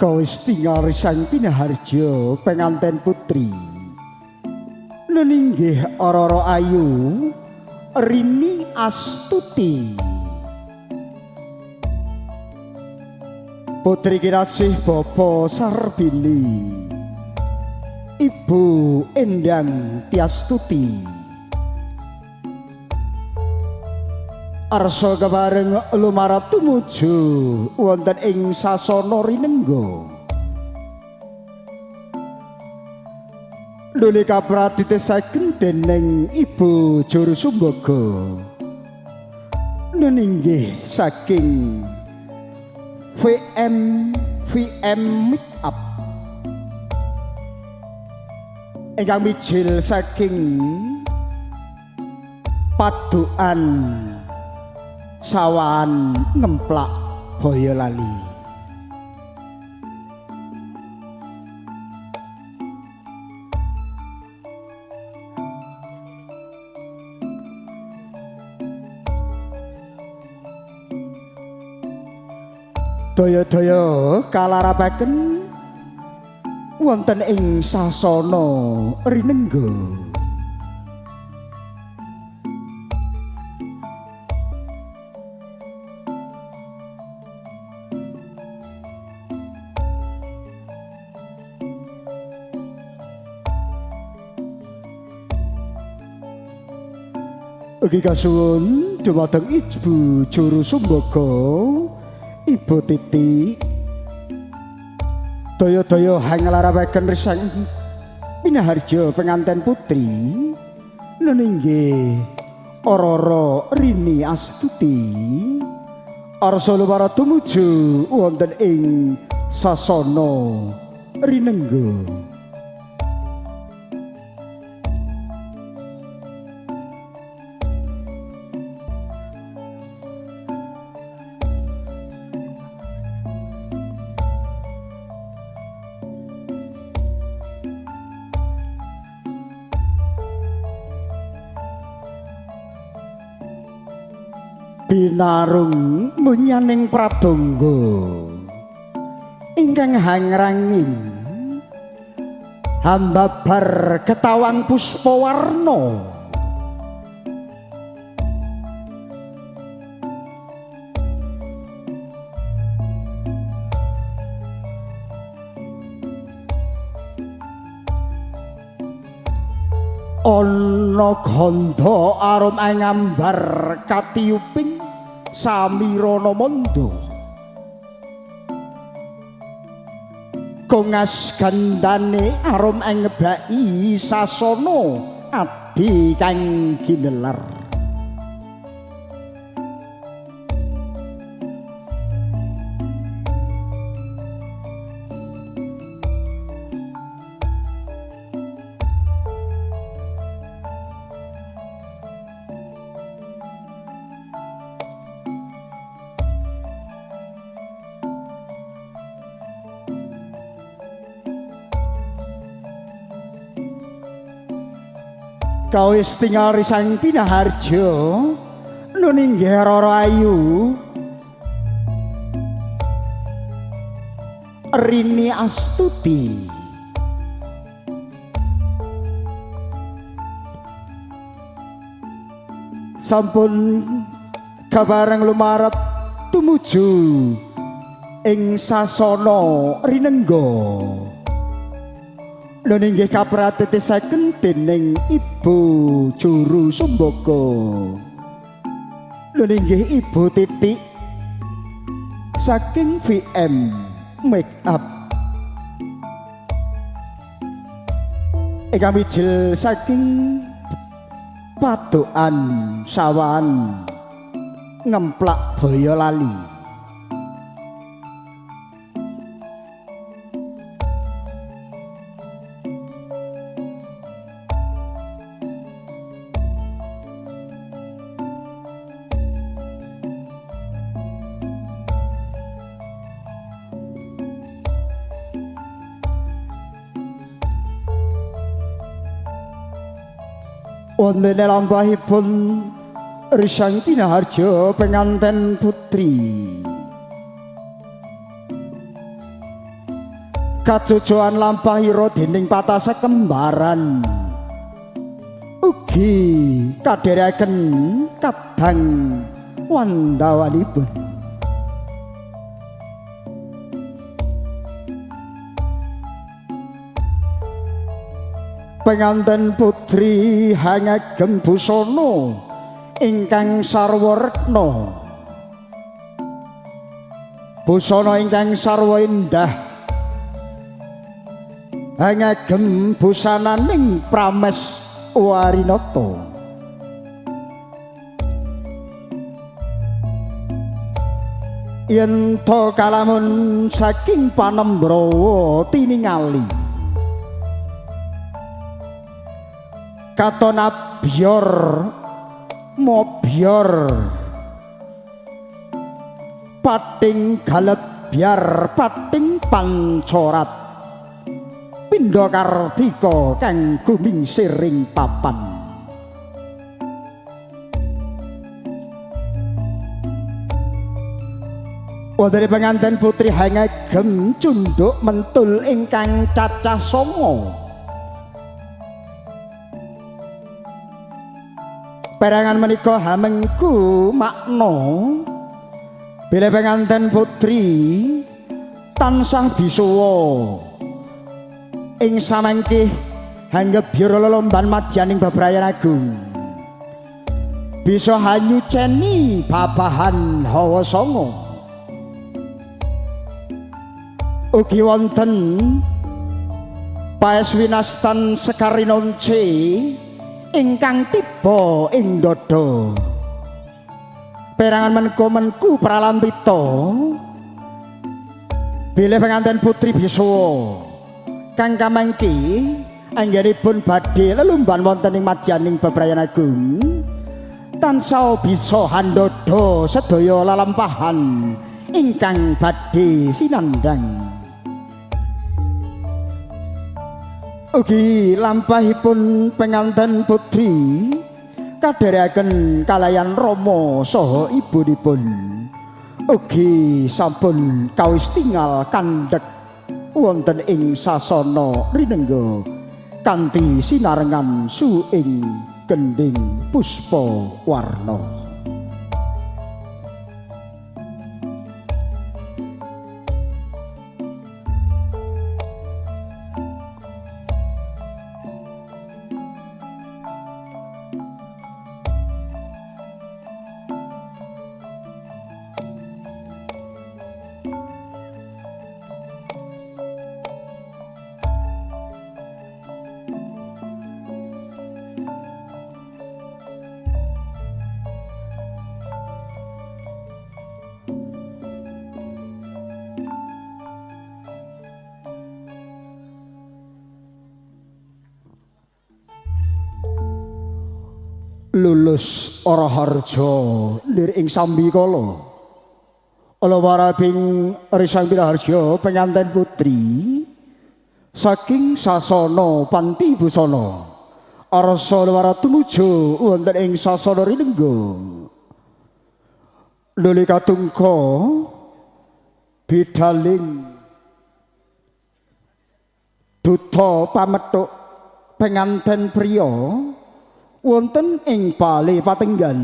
Kawis tingal Sang Pinaharjo penganten putri neninggih Rara Ayu Rini Astuti putri kirasih Bapa Sarbini Ibu Endang Tiastuti arsa kebareng lumarap tumuju wonten ing sasana rinengga nuli kapratitesaken dening Ibu Juru Sumbaga neninggih saking VM Makeup ingkang mijil saking Padukan Sawan Ngemplak Boyolali daya-daya kalarapaken wonten ing sasana rinengga ugi kasuwun dumateng Ibu Juru Sumbaga Ibu Titi daya-daya hanglarapaken Sang Pinaharjo penganten putri neninggih Rara Rini Astuti arsa lumara tumuju wonten ing sasana rinengga binarung munyaning pradangga ingkang hangranging hambabar ketawang puspawarna ana gandha arum angambar katiuping samirana manda kongas gandane arum ngebaki sasana adi kang ginelar kawis tingal Sang Pinaharjo nuninggih Rara Ayu Rini Astuti sampun kabareng lumarep tumuju ing sasana rinengga neninggih kapratitesaken dening Ibu Juru Sumbaga neninggih Ibu Titik saking VM Makeup ingkang mijil saking Padukan Sawan Ngemplak Boyolali wonten lampahipun Sang Pinaharjo penganten putri kajojoan lampahira dening patasa kembaran ugi kadherekaken kadang wandawanipun. Penganten putri hangagem busana ingkang sarwa retna, busana ingkang sarwa indah, hangagem busananing prames warinata. Yen to kalamun saking Panembrawa tiningali katon abyor mobyor pating galebyar pating pancorat pindha kartika kang gumingsing papan. Wonten penganten putri hangagem cunduk mentul ingkang cacah sanga. Perangan menika hamengku makna bila penganten putri tansah bisuwa ing samangkih hanggebyara lelomban madyaning bebrayan agung, bisa hanyuceni babahan hawa sanga. Ugi wonten paeswinastan sekarinonce ingkang tiba ing dada. Perangan menku pralampita bilih penganten putri Biswa kang kamangki anggenipun badhe lelumban wonten ing madyaning bebrayan agung tansah bisa handada sedaya lalampahan ingkang badhe sinandhang. Ugi lampahipun penganten putri kadherekaken kalayan rama saha ibunipun ugi sampun kawis tingal kandhek wonten ing sasana rinengga kanthi sinarengan suing gending puspa warna. Lulus Araharja lir ing sambikala ala warabing risang piraharja penganten putri saking sasana panti busana arsa luwara tumuju wonten ing sasana rinengga nalika tungka bidaling duta pamethuk penganten priya wonten ing bale patenggan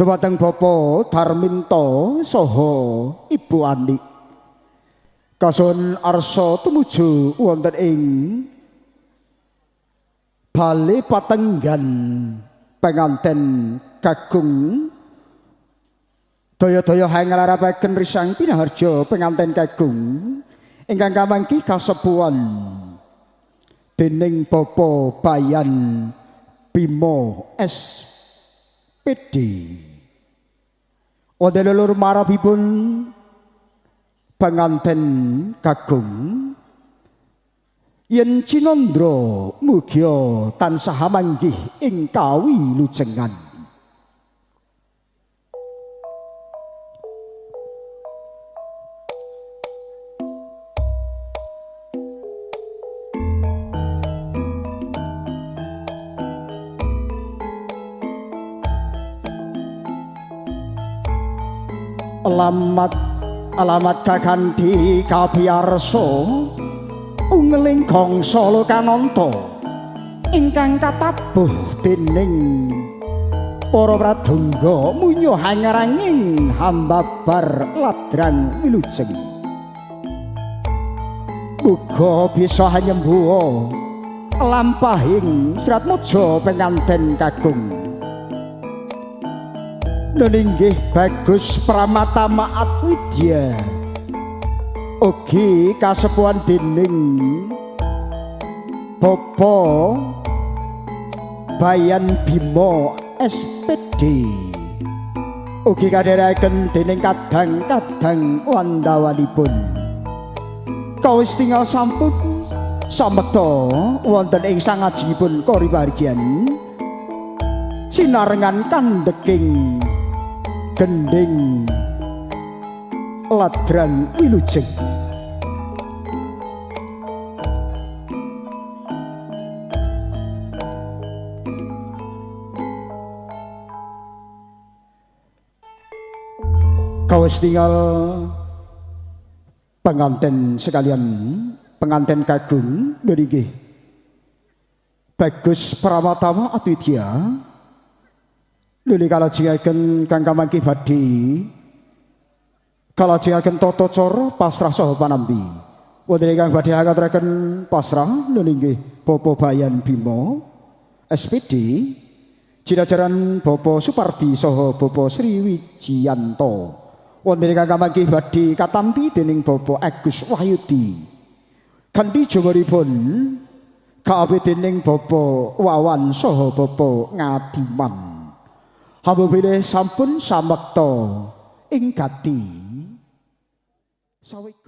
dhumateng Bapa Darminta saha Ibu Andi kasun arsa tumuju wonten ing bale patenggan penganten kagung daya-daya hanglarapaken risang pinaharja penganten kagung ingkang kamangki kasepuhan dening Bapa Bayan Bimo SPD. Wonten lelur marabipun penganten kagung yen cinandra mugia tansah manggih ing kawilujengan. Alamat kakanthi kabiyarsa ungeling gangsa Lokananta ingkang katabuh dening para pradonga munyuh hangaranging hambabar ladrang wilujeng. Muga bisa hanyembuha lampahing Sratmaja penganten kagung. Neninggih Bagus Pramatama Atwidya ugi kasepuhan dening Bapa Bayan Bima SPD ugi kadherekaken dening kadang-kadang wandawanipun. Kawis tinggal sampun samekta wonten ing sangajengipun koribargian sinarengan kandheking gending ladrang wilujeng. Kawis tinggal penganten sekalian, penganten kagung nggih Bagus Pramatama Atwidya nuli kalajengaken kang kamangki badhe kalajengaken tata cara pasrah saha panampi. Wonten ingkang badhe ngaturaken pasrah nuli nggih Bapak Bayan Bima SPD, jinajaran Bapak Supardi saha Bapak Sri Wijiyanto. Wonten ingkang kamangki badhe katampi dening Bapak Agus Wahyudi. Kanthi jumuripun kaabe dening Bapak Wawan saha Bapak Ngadiman. Hamba bilih sampun samekta ing gati sawega.